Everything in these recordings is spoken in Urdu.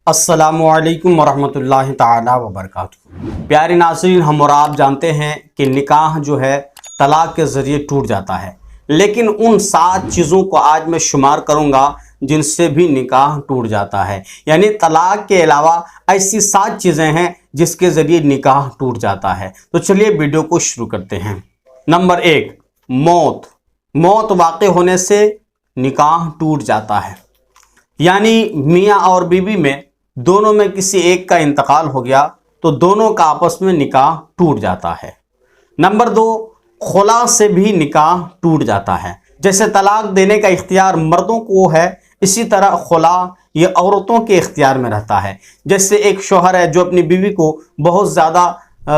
السلام علیکم ورحمۃ اللہ تعالی وبرکاتہ۔ پیارے ناظرین، ہم اور آپ جانتے ہیں کہ نکاح جو ہے طلاق کے ذریعے ٹوٹ جاتا ہے، لیکن ان 7 چیزوں کو آج میں شمار کروں گا جن سے بھی نکاح ٹوٹ جاتا ہے۔ یعنی طلاق کے علاوہ ایسی 7 چیزیں ہیں جس کے ذریعے نکاح ٹوٹ جاتا ہے۔ تو چلیے ویڈیو کو شروع کرتے ہیں۔ نمبر 1، موت واقع ہونے سے نکاح ٹوٹ جاتا ہے۔ یعنی میاں اور بیوی میں دونوں میں کسی ایک کا انتقال ہو گیا تو دونوں کا آپس میں نکاح ٹوٹ جاتا ہے۔ نمبر 2، خلا سے بھی نکاح ٹوٹ جاتا ہے۔ جیسے طلاق دینے کا اختیار مردوں کو ہے، اسی طرح خلا یہ عورتوں کے اختیار میں رہتا ہے۔ جیسے ایک شوہر ہے جو اپنی بیوی کو بہت زیادہ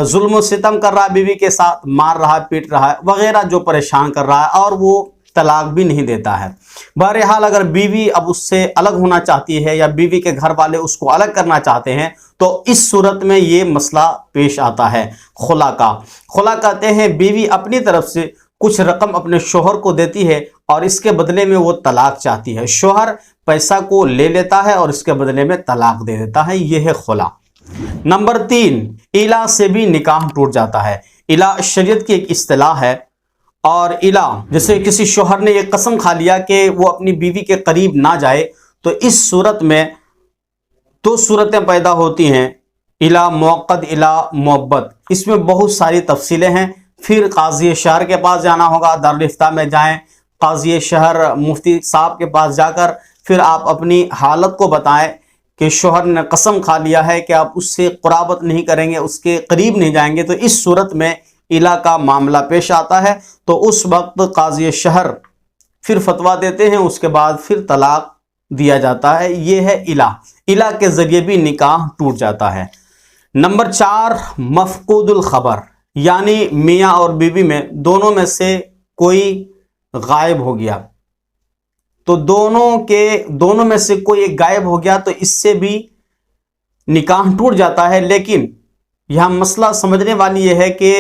ظلم و ستم کر رہا ہے، بیوی کے ساتھ مار رہا ہے، پیٹ رہا ہے وغیرہ، جو پریشان کر رہا ہے اور وہ طلاق بھی نہیں دیتا ہے۔ بہرحال اگر بیوی اب اس سے الگ ہونا چاہتی ہے یا بیوی کے گھر والے اس کو الگ کرنا چاہتے ہیں تو اس صورت میں یہ مسئلہ پیش آتا ہے خلا کا۔ خلا کہتے ہیں بیوی اپنی طرف سے کچھ رقم اپنے شوہر کو دیتی ہے اور اس کے بدلے میں وہ طلاق چاہتی ہے۔ شوہر پیسہ کو لے لیتا ہے اور اس کے بدلے میں طلاق دے دیتا ہے، یہ ہے خلا۔ نمبر 3، الا سے بھی نکاح ٹوٹ جاتا ہے۔ الا شریعت کی ایک اصطلاح ہے، اور الا جیسے کسی شوہر نے یہ قسم کھا لیا کہ وہ اپنی بیوی کے قریب نہ جائے تو اس صورت میں 2 صورتیں پیدا ہوتی ہیں، الا موقد، الا محبت۔ اس میں بہت ساری تفصیلیں ہیں، پھر قاضی شہر کے پاس جانا ہوگا، دارالافتاء میں جائیں، قاضی شہر مفتی صاحب کے پاس جا کر پھر آپ اپنی حالت کو بتائیں کہ شوہر نے قسم کھا لیا ہے کہ آپ اس سے قرابت نہیں کریں گے، اس کے قریب نہیں جائیں گے، تو اس صورت میں الا کا معاملہ پیش آتا ہے۔ تو اس وقت قاضی شہر پھر فتویٰ دیتے ہیں، اس کے بعد پھر طلاق دیا جاتا ہے، یہ ہے الا۔ الا کے ذریعے بھی نکاح ٹوٹ جاتا ہے۔ نمبر 4، مفقود الخبر، یعنی میاں اور بیوی میں دونوں میں سے کوئی غائب ہو گیا تو دونوں میں سے کوئی ایک غائب ہو گیا تو اس سے بھی نکاح ٹوٹ جاتا ہے۔ لیکن یہاں مسئلہ سمجھنے والی یہ ہے کہ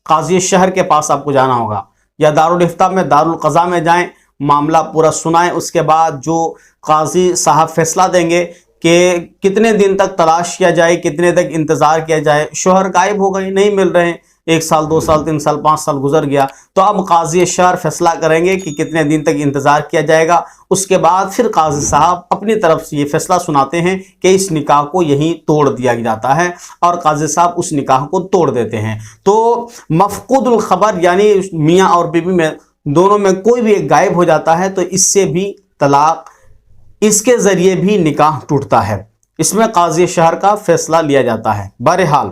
قاضی شہر کے پاس آپ کو جانا ہوگا یا دارالافتاء میں، دارالقضاء میں جائیں، معاملہ پورا سنائیں، اس کے بعد جو قاضی صاحب فیصلہ دیں گے کہ کتنے دن تک تلاش کیا جائے، کتنے تک انتظار کیا جائے۔ شوہر غائب ہو گئے، نہیں مل رہے ہیں، 1 سال 2 سال 3 سال 5 سال گزر گیا، تو اب قاضی شہر فیصلہ کریں گے کہ کتنے دن تک انتظار کیا جائے گا۔ اس کے بعد پھر قاضی صاحب اپنی طرف سے یہ فیصلہ سناتے ہیں کہ اس نکاح کو یہیں توڑ دیا جاتا ہے، اور قاضی صاحب اس نکاح کو توڑ دیتے ہیں۔ تو مفقود الخبر یعنی میاں اور بیوی میں دونوں میں کوئی بھی ایک غائب ہو جاتا ہے تو اس سے بھی طلاق، اس کے ذریعے بھی نکاح ٹوٹتا ہے، اس میں قاضی شہر کا فیصلہ لیا جاتا ہے۔ بہرحال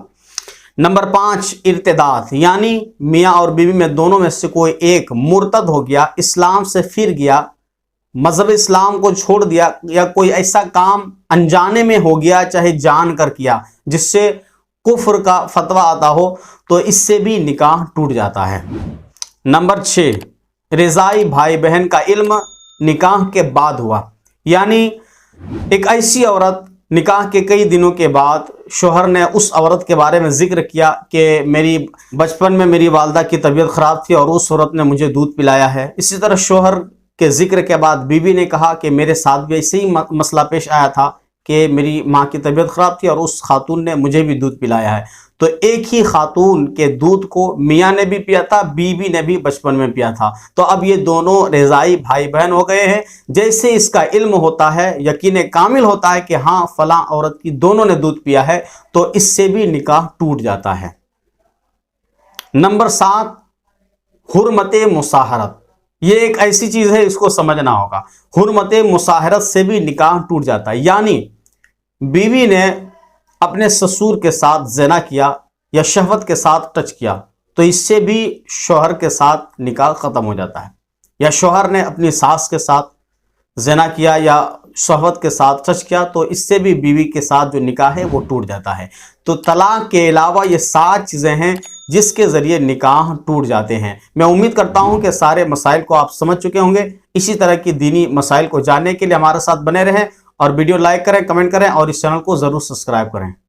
نمبر 5، ارتداد، یعنی میاں اور بیوی میں دونوں میں سے کوئی ایک مرتد ہو گیا، اسلام سے پھر گیا، مذہب اسلام کو چھوڑ دیا، یا کوئی ایسا کام انجانے میں ہو گیا چاہے جان کر کیا جس سے کفر کا فتویٰ آتا ہو، تو اس سے بھی نکاح ٹوٹ جاتا ہے۔ نمبر 6، رضائی بھائی بہن کا علم نکاح کے بعد ہوا، یعنی ایک ایسی عورت نکاح کے کئی دنوں کے بعد شوہر نے اس عورت کے بارے میں ذکر کیا کہ میری بچپن میں میری والدہ کی طبیعت خراب تھی اور اس عورت نے مجھے دودھ پلایا ہے۔ اسی طرح شوہر کے ذکر کے بعد بیوی نے کہا کہ میرے ساتھ بھی ایسے ہی مسئلہ پیش آیا تھا کہ میری ماں کی طبیعت خراب تھی اور اس خاتون نے مجھے بھی دودھ پلایا ہے۔ تو ایک ہی خاتون کے دودھ کو میاں نے بھی پیا تھا، بیوی نے بھی بچپن میں پیا تھا، تو اب یہ دونوں رضائی بھائی بہن ہو گئے ہیں۔ جیسے اس کا علم ہوتا ہے، یقین کامل ہوتا ہے کہ ہاں فلاں عورت کی دونوں نے دودھ پیا ہے، تو اس سے بھی نکاح ٹوٹ جاتا ہے۔ نمبر 7، حرمت مصاہرت، یہ ایک ایسی چیز ہے، اس کو سمجھنا ہوگا۔ حرمت مصاہرت سے بھی نکاح ٹوٹ جاتا ہے، یعنی بیوی نے اپنے سسور کے ساتھ زنا کیا یا شہوت کے ساتھ ٹچ کیا تو اس سے بھی شوہر کے ساتھ نکاح ختم ہو جاتا ہے، یا شوہر نے اپنی ساس کے ساتھ زنا کیا یا شہوت کے ساتھ ٹچ کیا تو اس سے بھی بیوی کے ساتھ جو نکاح ہے وہ ٹوٹ جاتا ہے۔ تو طلاق کے علاوہ یہ 7 چیزیں ہیں جس کے ذریعے نکاح ٹوٹ جاتے ہیں۔ میں امید کرتا ہوں کہ سارے مسائل کو آپ سمجھ چکے ہوں گے۔ اسی طرح کی دینی مسائل کو جاننے کے لیے ہمارے ساتھ بنے رہیں، اور ویڈیو لائک کریں، کمنٹ کریں، اور اس چینل کو ضرور سبسکرائب کریں۔